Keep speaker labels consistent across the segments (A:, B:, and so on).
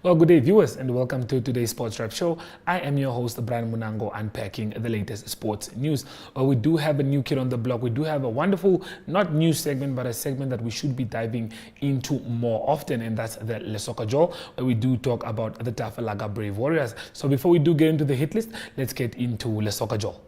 A: Well, good day, viewers, and welcome to today's Sports Wrap Show. I am your host, Brian Munango, unpacking the latest sports news. Well, we do have a new kid on the block. We do have a wonderful, not news segment, but a segment that we should be diving into more often, and that's the Le Soccer Joel, where we do talk about the Tafel Lager Brave Warriors. So before we do get into the hit list, let's get into Le Soccer Joel.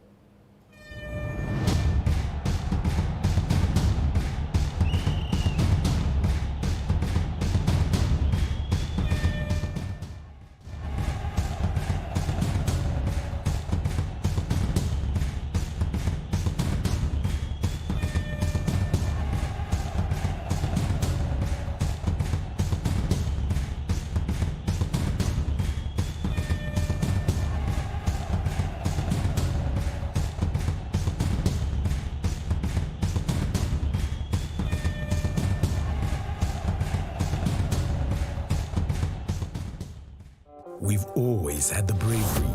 B: We've always had the bravery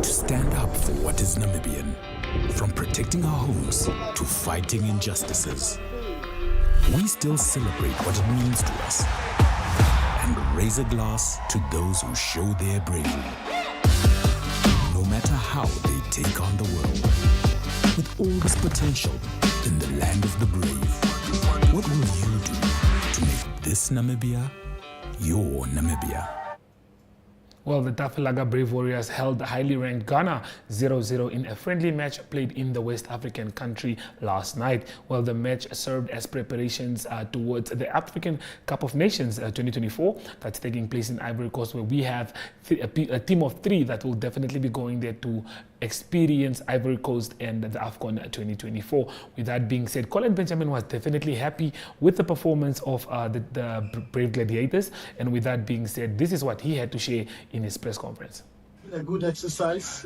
B: to stand up for what is Namibian, from protecting our homes to fighting injustices. We still celebrate what it means to us and raise a glass to those who show their bravery. No matter how they take on the world, with all this potential in the land of the brave, what will you do to make this Namibia your Namibia?
A: Well, the Tafel Lager Brave Warriors held highly ranked Ghana 0-0 in a friendly match played in the West African country last night. Well, the match served as preparations towards the African Cup of Nations 2024 that's taking place in Ivory Coast, where we have a team of 3 that will definitely be going there to experience Ivory Coast and the AFCON 2024. With that being said, Colin Benjamin was definitely happy with the performance of the Brave Gladiators, and with that being said, this is what he had to share in his press conference.
C: A good exercise.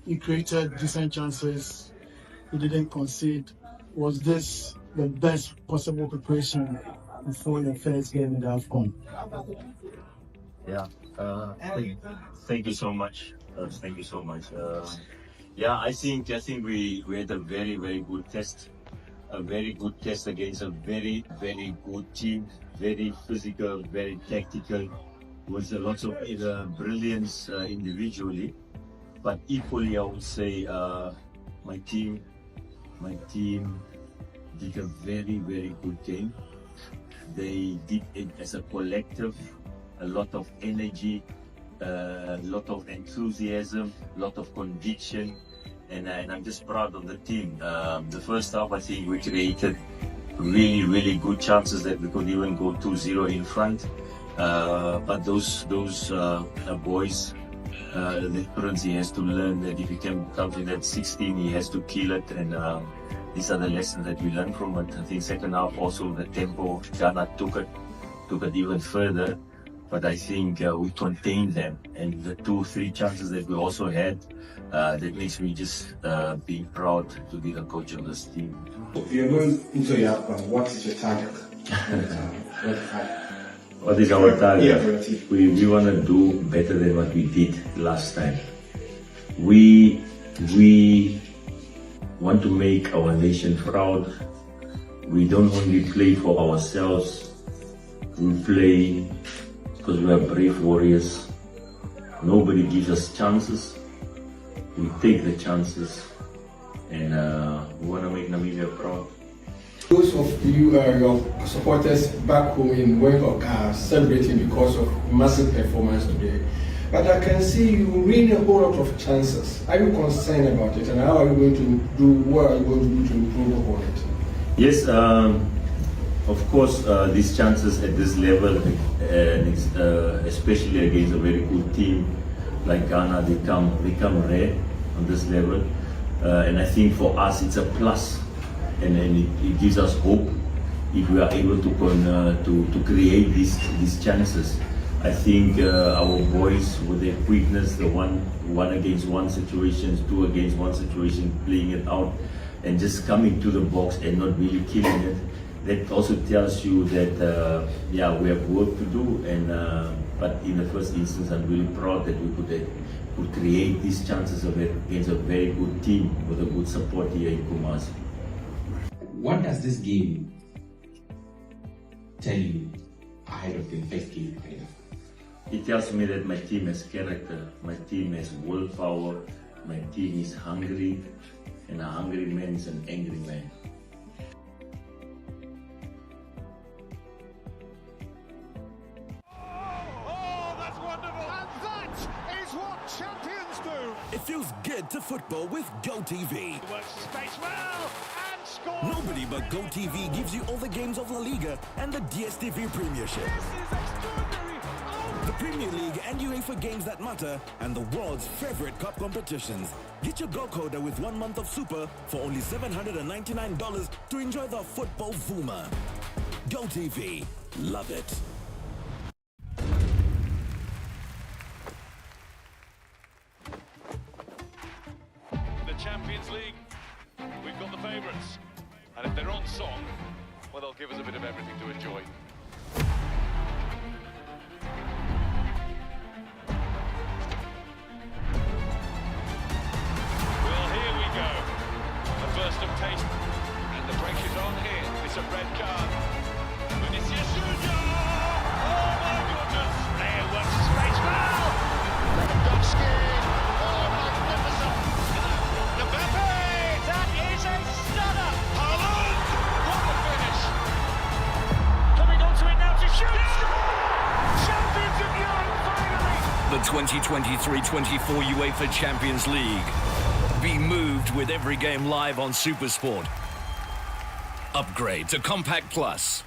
C: He created decent chances. He didn't concede. Was this the best possible preparation before the first game in the AFCON?
D: Yeah, thank you so much. Thank you so much. Yeah, I think we had a very good test. A very good test against a very good team. Very physical, very tactical, with a lot of brilliance individually. But equally, I would say my team did a very good game. They did it as a collective. A lot of energy, a lot of enthusiasm, a lot of conviction, and I'm just proud of the team. The first half, I think we created really good chances that we could even go 2-0 in front. But those boys, the Prince, he has to learn that if he comes in at 16, he has to kill it, and these are the lessons that we learned from it. I think second half also the tempo, Ghana took it even further. But I think we contained them, and the 2-3 chances that we also had, that makes me just being proud to be the coach of this team.
E: If you're going into the AFCON, what is your target?
D: What is our target? We want to do better than what we did last time. We want to make our nation proud. We don't only play for ourselves, we play because we are brave warriors. Nobody gives us chances. We take the chances, and we want to make Namibia proud.
E: Those of you, your supporters back home in Wengok are celebrating because of massive performance today. But I can see you win a whole lot of chances. Are you concerned about it, and how are you going to do? What are you going to do to improve upon it?
D: Yes, of course, these chances at this level, especially against a very good team like Ghana, they come rare on this level. And I think for us it's a plus, and it gives us hope if we are able to create these chances. I think our boys, with their quickness, the one against one situations, 2 against 1 situation, playing it out, and just coming to the box and not really killing it. That also tells you that we have work to do, and but in the first instance, I'm really proud that we could create these chances against a very good team with a good support here in Kumasi.
F: What does this game tell you ahead of the first game?
D: It tells me that my team has character, my team has willpower, my team is hungry, and a hungry man is an angry man.
G: That's wonderful! And that is what champions do!
H: It feels good to football with GoTV.
G: Works the space well and scores!
H: Nobody but GoTV gives you all the games of La Liga and the DStv Premiership.
G: This is extraordinary!
H: The Premier League and UEFA games that matter, and the world's favorite cup competitions. Get your Go Coder with 1 month of Super for only $799 to enjoy the football Vuma. GoTV. Love it.
G: The Champions League, we've got the favourites. And if they're on song, well, they'll give us a bit of everything to enjoy. Well, here we go. A burst of taste. And the break is on here. It's a red card. Vinicius Junior! Oh my goodness! There works the space well! Lewandowski! Oh, magnificent! Mbappe! That is a stunner! Haaland! What a finish! Coming onto it now to shoot! Champions of Europe, finally!
I: The 2023-24 UEFA Champions League. Be moved with every game live on SuperSport. Upgrade to Compact Plus.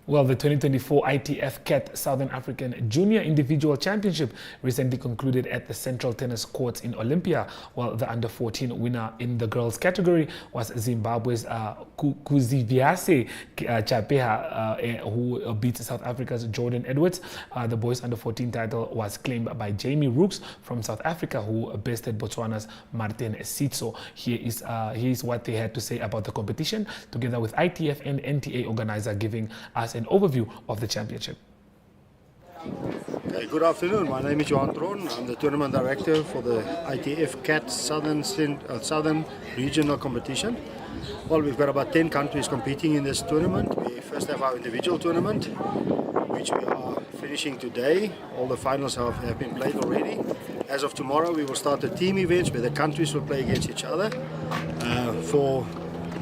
A: Well, the 2024 ITF CAT Southern African Junior Individual Championship recently concluded at the Central Tennis Courts in Olympia, while the under-14 winner in the girls category was Zimbabwe's Kuziviase Chapeha, who beat South Africa's Jordan Edwards. The boys under-14 title was claimed by Jamie Rooks from South Africa, who bested Botswana's Martin Sitso. Here is what they had to say about the competition, together with ITF and NTA organizer giving us an overview of the championship.
J: Okay, good afternoon. My name is Johan Tron. I'm the tournament director for the ITF CAT Southern Regional Competition. Well, we've got about 10 countries competing in this tournament. We first have our individual tournament, which we are finishing today. All the finals have been played already. As of tomorrow, we will start the team events where the countries will play against each other for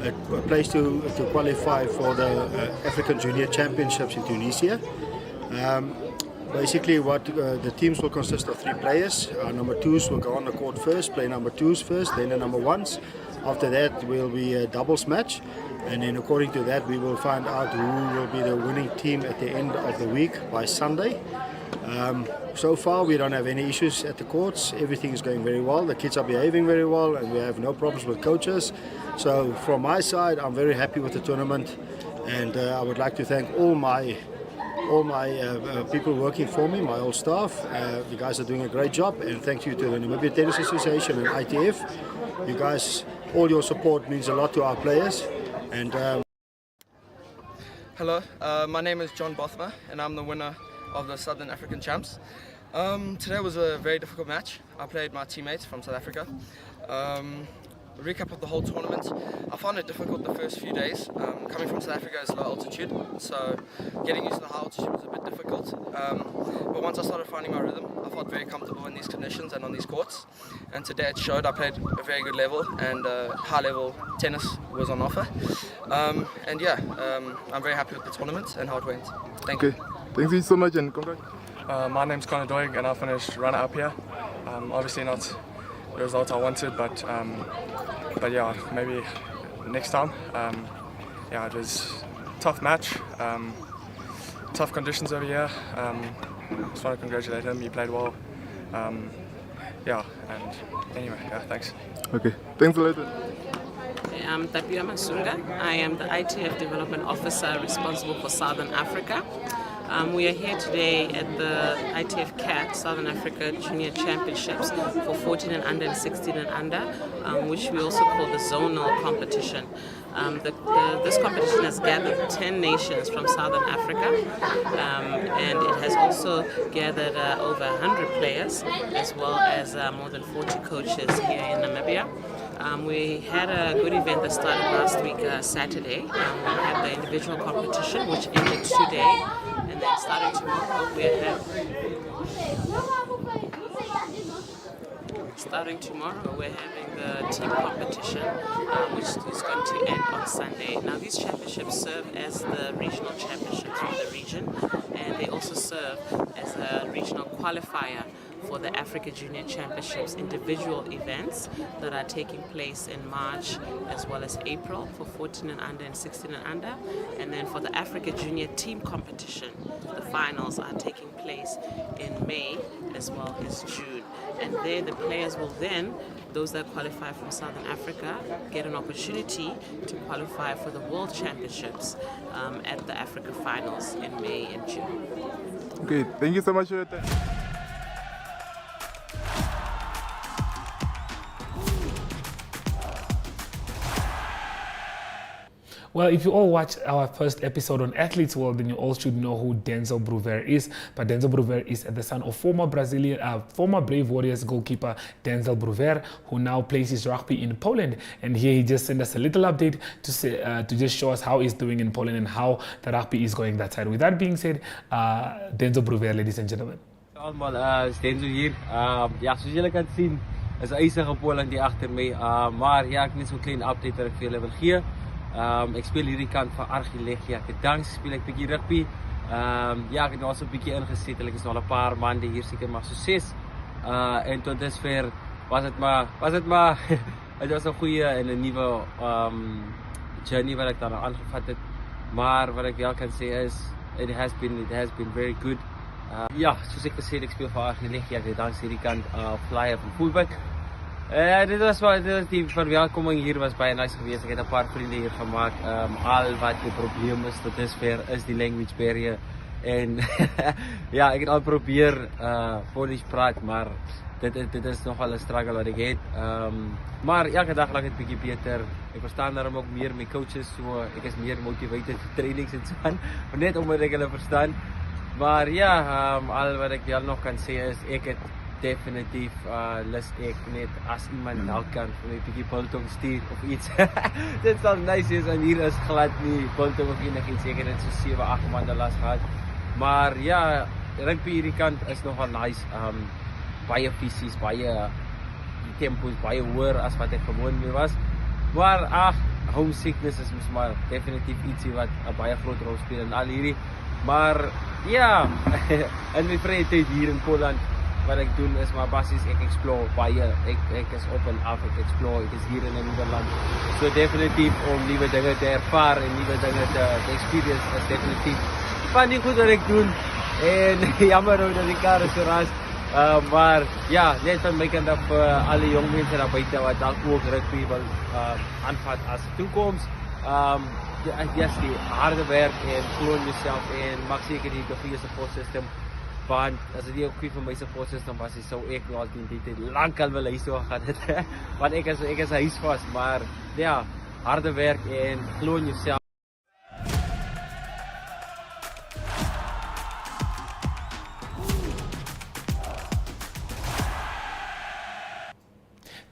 J: a place to qualify for the African Junior Championships in Tunisia. Basically, what the teams will consist of 3 players. Our number 2s will go on the court first, play number 2s first, then the number 1s. After that will be a doubles match, and then according to that we will find out who will be the winning team at the end of the week by Sunday. So far we don't have any issues at the courts. Everything is going very well. The kids are behaving very well, and we have no problems with coaches. So from my side, I'm very happy with the tournament, and I would like to thank all my people working for me, my whole staff. You guys are doing a great job, and thank you to the Namibia Tennis Association and ITF. You guys, all your support means a lot to our players. And
K: hello, my name is John Bothma, and I'm the winner of the Southern African Champs. Today was a very difficult match. I played my teammates from South Africa. Recap of the whole tournament. I found it difficult the first few days. Coming from South Africa is low altitude, so getting used to the high altitude was a bit difficult. But once I started finding my rhythm, I felt very comfortable in these conditions and on these courts. And today it showed. I played a very good level, and high-level tennis was on offer. I'm very happy with the tournament and how it went. Thank you.
L: Thank you so much, and congrats.
M: My name's Conor Doig, and I finished runner-up here. Obviously not the result I wanted, but yeah, maybe next time. Yeah, it was a tough match, tough conditions over here. Just want to congratulate him. He played well. Yeah, and anyway, yeah, thanks.
L: Okay, thanks a lot.
N: I'm Tapia Masunga. I am the ITF Development Officer responsible for Southern Africa. We are here today at the ITF CAT Southern Africa Junior Championships for 14 and under and 16 and under, which we also call the zonal competition. This competition has gathered 10 nations from Southern Africa, and it has also gathered over 100 players, as well as more than 40 coaches here in Namibia. We had a good event that started last week, Saturday. We had the individual competition, which ended today, and then starting tomorrow, we're having the team competition, which is going to end on Sunday. Now, these championships serve as the regional championships for the region, and they also serve as a regional qualifier for the Africa Junior Championships individual events that are taking place in March as well as April for 14 and under and 16 and under. And then for the Africa Junior Team Competition, the finals are taking place in May as well as June. And there the players will then, those that qualify from Southern Africa, get an opportunity to qualify for the World Championships at the Africa Finals in May and June.
L: Okay, thank you so much for your time.
A: Well, if you all watched our first episode on Athletes World, then you all should know who Denzel Bruver is. But Denzel Bruver is the son of former Brave Warriors goalkeeper Denzel Bruver, who now plays his rugby in Poland. And here he just sent us a little update to just show us how he's doing in Poland and how the rugby is going that side. With that being said, Denzel Bruver, ladies and gentlemen.
F: Allemaal, is Denzel hier. Ja, zoals jullie kan zien, is een ijzige Poland die achter mij. Maar ja, ik heb net zo'n kleine update dat ik veel wil geven. Ik speel hierdie kant van Archilegia Gdansk, speel ek bietjie rugby. Ja, ek het nou al so 'n bietjie ingezet, ek is nou al 'n paar maande hier, seker maar so 6. En tot dusver was het maar het was 'n goeie en 'n nuwe journey wat ek dan aangevat het. Maar wat ek wel kan sê is it has been very good. Ja, soos ek gesê het, ek speel vir Archilegia Gdansk hierdie kant flyer van fullback. Dit was die verwelkoming hier was baie nice geweest. Ek het 'n paar vriende hier gemaak. Al wat die probleem is tot dusver is die language barrier. En ja, ek het al probeer Polish praat, maar dit is nogal 'n struggle wat ek het. Maar elke dag raak dit bietjie beter. Ek verstaan daarom ook meer my coaches, so ek is meer motivated vir trainings en so aan, net omdat ek hulle verstaan. Maar ja, al wat ek wel nog kan sê is ek het definitief lust ek net as iemand dalk kan vir my bietjie biltong stuur of iets. Dit sal nice wees en hier is glad nie biltong of enigiets, ek het dit so 7-8 maande las gehad. Maar ja, rugby hierdie kant is nogal nice. Baie fisies, baie tempos, baie hoër as wat ek gewoon mee was. Maar homesickness is mos maar definitief ietsie wat 'n baie groot rol speel in al hierdie. Maar ja, in my vrye tyd hier in Poland, wat ek doen is maar basies ek explore baie. Ek is op en af, ek explore, ek is hier in 'n nuwe land. So definitief om nuwe dinge te ervaar en nuwe dinge te experience is definitief van die goed wat ek doen. En jammer nou dat die kar is so ras. Maar ja, net van my kant af alle jong mense daar buite wat dalk ook rugby wil aanvat as toekoms. Just die harde werk en glo in jouself en maak seker jy het 'n goeie support system. Want as dit nie ook goed vir my support system was, sou ek nou al die tyd lankal wil huis toe gegaan het. Want ek is huisvas, maar ja, harde werk en glo in jouself.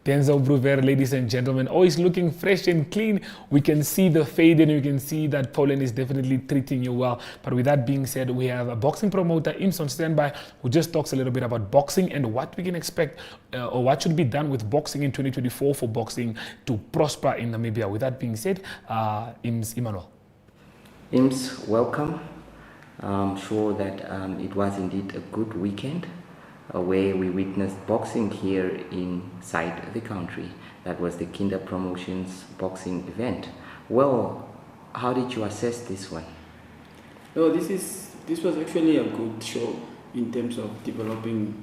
A: Denzel Bruver, ladies and gentlemen, always looking fresh and clean. We can see the fade and we can see that Poland is definitely treating you well. But with that being said, we have a boxing promoter, Ims, on standby, who just talks a little bit about boxing and what we can expect or what should be done with boxing in 2024 for boxing to prosper in Namibia. With that being said, Ims Emmanuel.
O: Ims, welcome. I'm sure that it was indeed a good weekend. Where we witnessed boxing here inside the country. That was the Kinder Promotions boxing event. Well, how did you assess this one?
P: No, this was actually a good show in terms of developing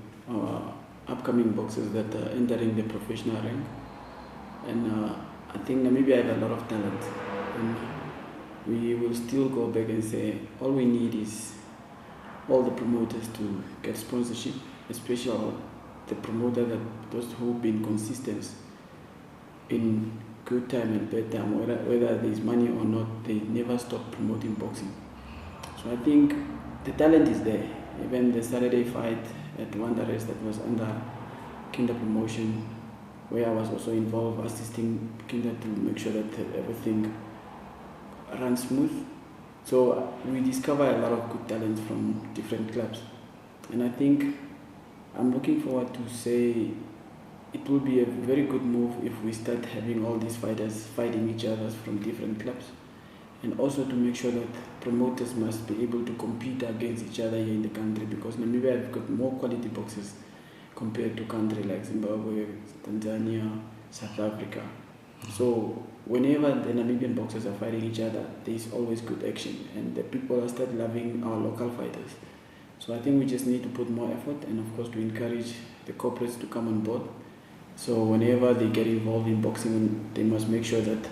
P: upcoming boxers that are entering the professional rank. And I think Namibia have a lot of talent. And we will still go back and say all we need is all the promoters to get sponsorship, especially the promoter that those who've been consistent in good time and bad time, whether there's money or not, they never stop promoting boxing. So I think the talent is there. Even the Saturday fight at Wanderers that was under Kinder Promotion, where I was also involved assisting Kinder to make sure that everything runs smooth. So we discover a lot of good talents from different clubs. And I think I'm looking forward to say it will be a very good move if we start having all these fighters fighting each other from different clubs. And also to make sure that promoters must be able to compete against each other here in the country, because Namibia have got more quality boxers compared to countries like Zimbabwe, Tanzania, South Africa. So whenever the Namibian boxers are fighting each other, there is always good action, and the people are start loving our local fighters. So I think we just need to put more effort, and of course to encourage the corporates to come on board. So whenever they get involved in boxing, they must make sure that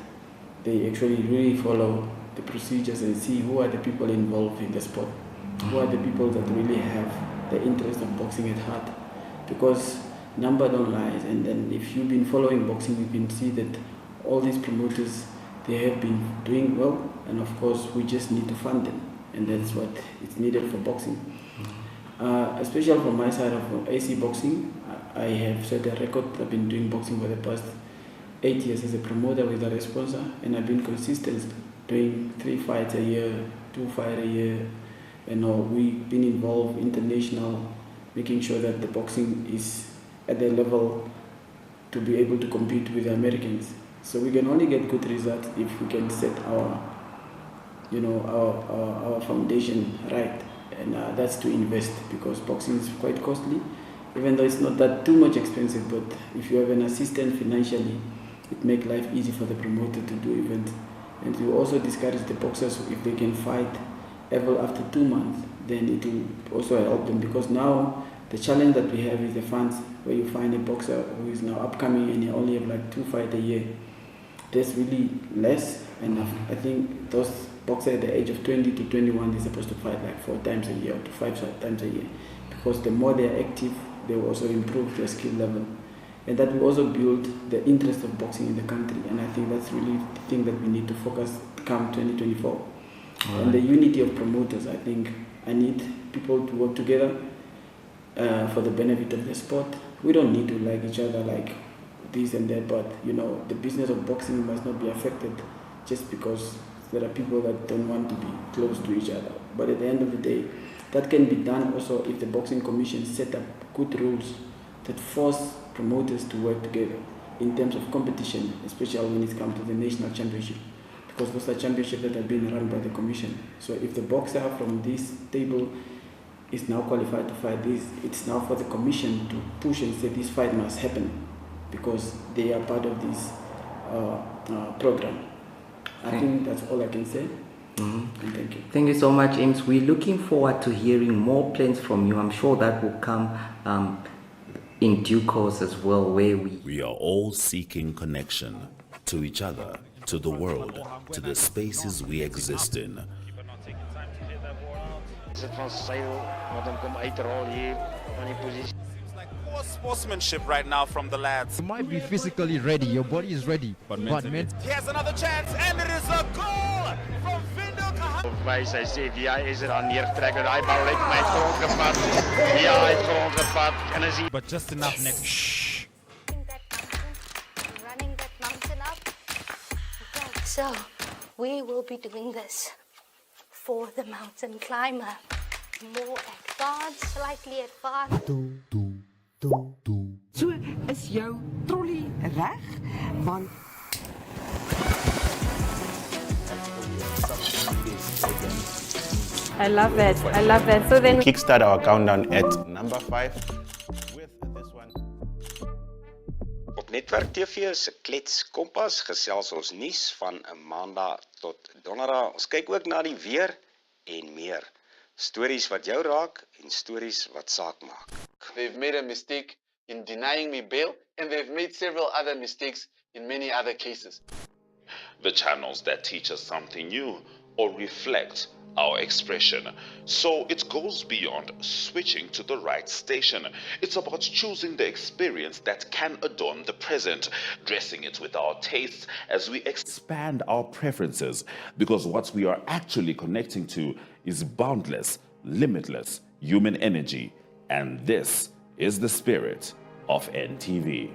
P: they actually really follow the procedures and see who are the people involved in the sport, who are the people that really have the interest of boxing at heart. Because number don't lie, and then if you've been following boxing, you can see that all these promoters, they have been doing well, and of course we just need to fund them, and that's what is needed for boxing. Especially from my side of AC Boxing, I have set a record. I've been doing boxing for the past 8 years as a promoter with a sponsor, and I've been consistent doing 3 fights a year, 2 fights a year. We've been involved international, making sure that the boxing is at the level to be able to compete with the Americans. So we can only get good results if we can set our foundation right, and that's to invest, because boxing is quite costly, even though it's not that too much expensive. But if you have an assistant financially, it makes life easy for the promoter to do events. And you also discourage the boxers if they can fight ever after 2 months, then it will also help them, because now the challenge that we have is the funds, where you find a boxer who is now upcoming and he only have like 2 fights a year. That's really less, and I think those boxers at the age of 20 to 21, they're supposed to fight like 4 times a year or to 5 times a year, because the more they are active, they will also improve their skill level. And that will also build the interest of boxing in the country, and I think that's really the thing that we need to focus come 2024. And the unity of promoters, I think I need people to work together for the benefit of the sport. We don't need to like each other like this and that, but the business of boxing must not be affected just because there are people that don't want to be close to each other. But at the end of the day, that can be done also if the boxing commission set up good rules that force promoters to work together in terms of competition, especially when it comes to the national championship, because those are championships that have been run by the commission. So if the boxer from this table is now qualified to fight this, it's now for the commission to push and say this fight must happen, because they are part of this program. I think that's all I can say. And thank you.
O: Thank you so much, Ames. We're looking forward to hearing more plans from you. I'm sure that will come in due course as well, where
B: we are all seeking connection to each other, to the world, to the spaces we exist in.
Q: Poor sportsmanship right now from the lads.
R: You might be physically ready, your body is ready, but mentally.
Q: Here's another chance, and it is a goal from Vindo Kahn.
S: Sy sê wie is er aan neertrek en daai bal het my grond gevat. Ja, hy het grond gevat en is hy.
Q: But just enough next.
T: Shh. Running that mountain up. Okay, so we will be doing this for the mountain climber. More advanced, slightly advanced.
U: So is jou trolley reg? Want
V: I love it. I love it. So then
W: kickstart our countdown at number 5 with this one.
X: Op Netwerk TV se Klets Kompas gesels ons nuus van 'n Maandag tot Donderdag. Ons kyk ook na die weer en meer. Stories wat jou raak en stories wat saak maak.
Y: They've made a mistake in denying me bail, and they've made several other mistakes in many other cases.
Z: The channels that teach us something new or reflect
C: our expression. So it goes beyond switching to the right station. It's about choosing the experience that can adorn the present, dressing it with our tastes as we expand our preferences, because what we are actually connecting to is boundless, limitless human energy. And this is the spirit of NTV.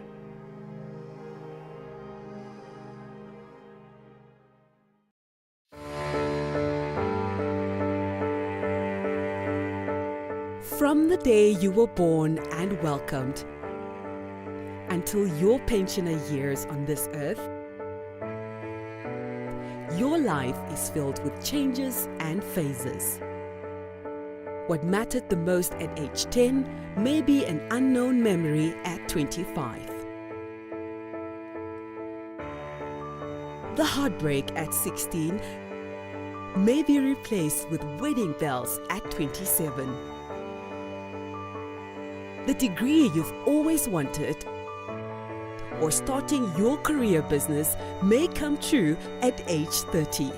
D: From the day you were born and welcomed until your pensioner years on this earth, your life is filled with changes and phases. What mattered the most at age 10 may be an unknown memory at 25. The heartbreak at 16 may be replaced with wedding bells at 27. The degree you've always wanted or starting your career business may come true at age 30.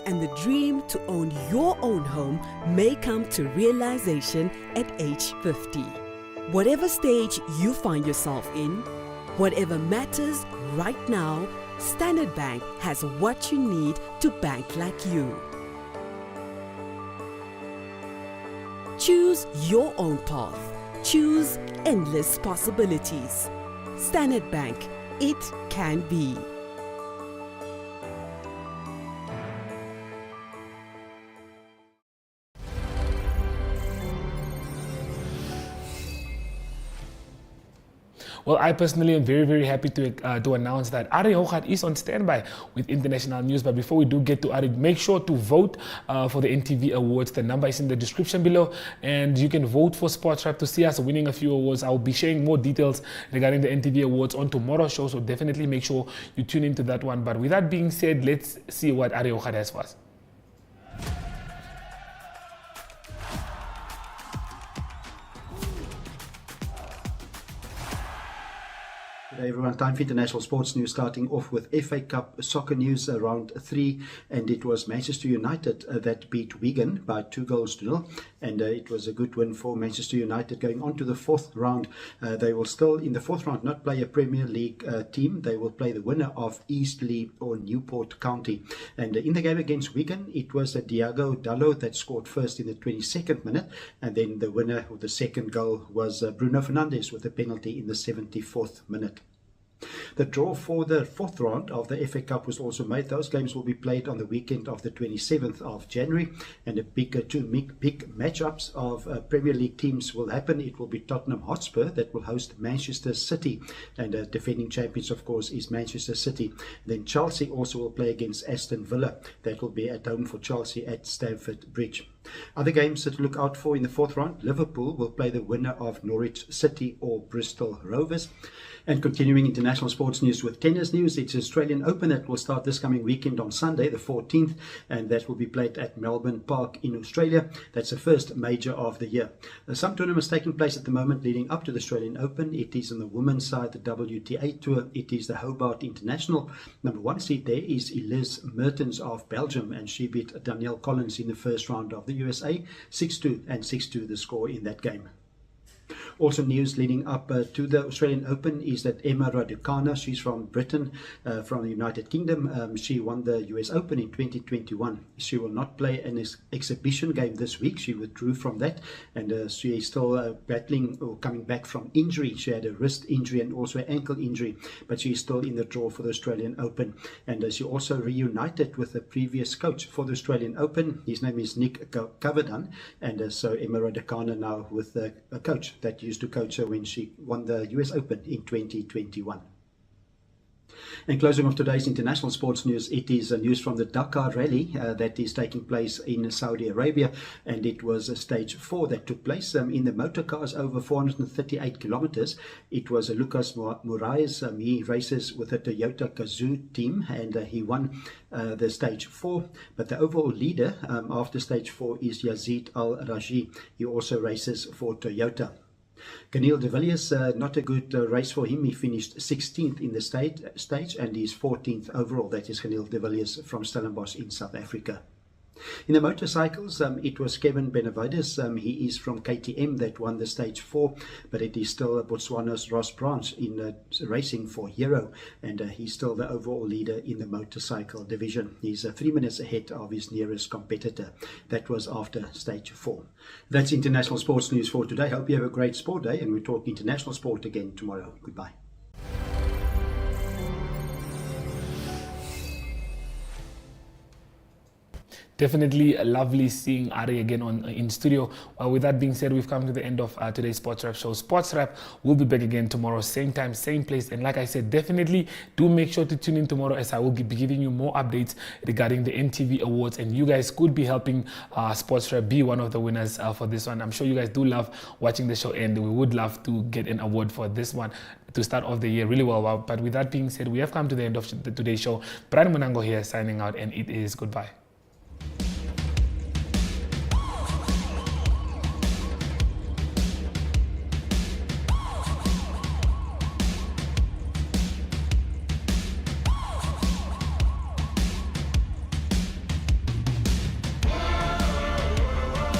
D: And the dream to own your own home may come to realization at age 50. Whatever stage you find yourself in, whatever matters right now, Standard Bank has what you need to bank like you. Choose your own path. Choose endless possibilities. Standard Bank, it can be.
A: Well, I personally am very, very happy to announce that Ari Hoogat is on standby with international news. But before we do get to Ari, make sure to vote for the NTV Awards. The number is in the description below, and you can vote for Sportsrap to see us winning a few awards. I'll be sharing more details regarding the NTV Awards on tomorrow's show, so definitely make sure you tune into that one. But with that being said, let's see what Ari Hoogat has for us.
E: Hey everyone, time for international sports news, starting off with FA Cup soccer news round 3, and it was Manchester United that beat Wigan by 2-0, and it was a good win for Manchester United going on to the 4th round. They will still in the 4th round not play a Premier League team. They will play the winner of Eastleigh or Newport County, and in the game against Wigan it was Diogo Dalot that scored first in the 22nd minute, and then the winner of the second goal was Bruno Fernandes with a penalty in the 74th minute. The draw for the 4th round of the FA Cup was also made. Those games will be played on the weekend of the 27th of January, and the two big matchups of Premier League teams will happen. It will be Tottenham Hotspur that will host Manchester City, and defending champions, of course, is Manchester City. Then Chelsea also will play against Aston Villa. That will be at home for Chelsea at Stamford Bridge. Other games to look out for in the 4th round: Liverpool will play the winner of Norwich City or Bristol Rovers. And continuing international sports news with tennis news, it's Australian Open that will start this coming weekend on Sunday, the 14th, and that will be played at Melbourne Park in Australia. That's the first major of the year. Some tournaments taking place at the moment leading up to the Australian Open. It is on the women's side, the WTA Tour. It is the Hobart International. Number 1 seed there is Elise Mertens of Belgium, and she beat Danielle Collins in the first round of the USA, 6-2 and 6-2 the score in that game. Also news leading up to the Australian Open is that Emma Raducanu, she's from Britain, from the United Kingdom. She won the US Open in 2021. She will not play an exhibition game this week. She withdrew from that, and she is still battling or coming back from injury. She had a wrist injury and also an ankle injury, but she is still in the draw for the Australian Open. And she also reunited with the previous coach for the Australian Open. His name is Nick Cavadan, and so Emma Raducanu now with a coach that used to coach her when she won the US Open in 2021. And closing off today's international sports news, it is news from the Dakar Rally that is taking place in Saudi Arabia, and it was stage 4 that took place in the motor cars over 438 kilometers. It was Lucas Moraes. He races with the Toyota Gazoo team, and he won the stage 4. But the overall leader after stage 4 is Yazid Al-Raji. He also races for Toyota. Canil de Villiers, not a good race for him. He finished 16th in the stage, and he's 14th overall. That is Canil de Villiers from Stellenbosch in South Africa. In the motorcycles, it was Kevin Benavides. He is from KTM that won the stage 4, but it is still Botswana's Ross Branch in racing for Hero, and he's still the overall leader in the motorcycle division. He's 3 minutes ahead of his nearest competitor. That was after stage 4. That's international sports news for today. Hope you have a great sport day, and we'll talk international sport again tomorrow. Goodbye.
A: Definitely lovely seeing Ari again in studio. With that being said, we've come to the end of today's Sports Wrap show. Sports Wrap will be back again tomorrow, same time, same place. And like I said, definitely do make sure to tune in tomorrow, as I will be giving you more updates regarding the NTV Awards. And you guys could be helping Sports Wrap be one of the winners for this one. I'm sure you guys do love watching the show, and we would love to get an award for this one to start off the year really well. But with that being said, we have come to the end of today's show. Brian Munango here signing out, and it is goodbye.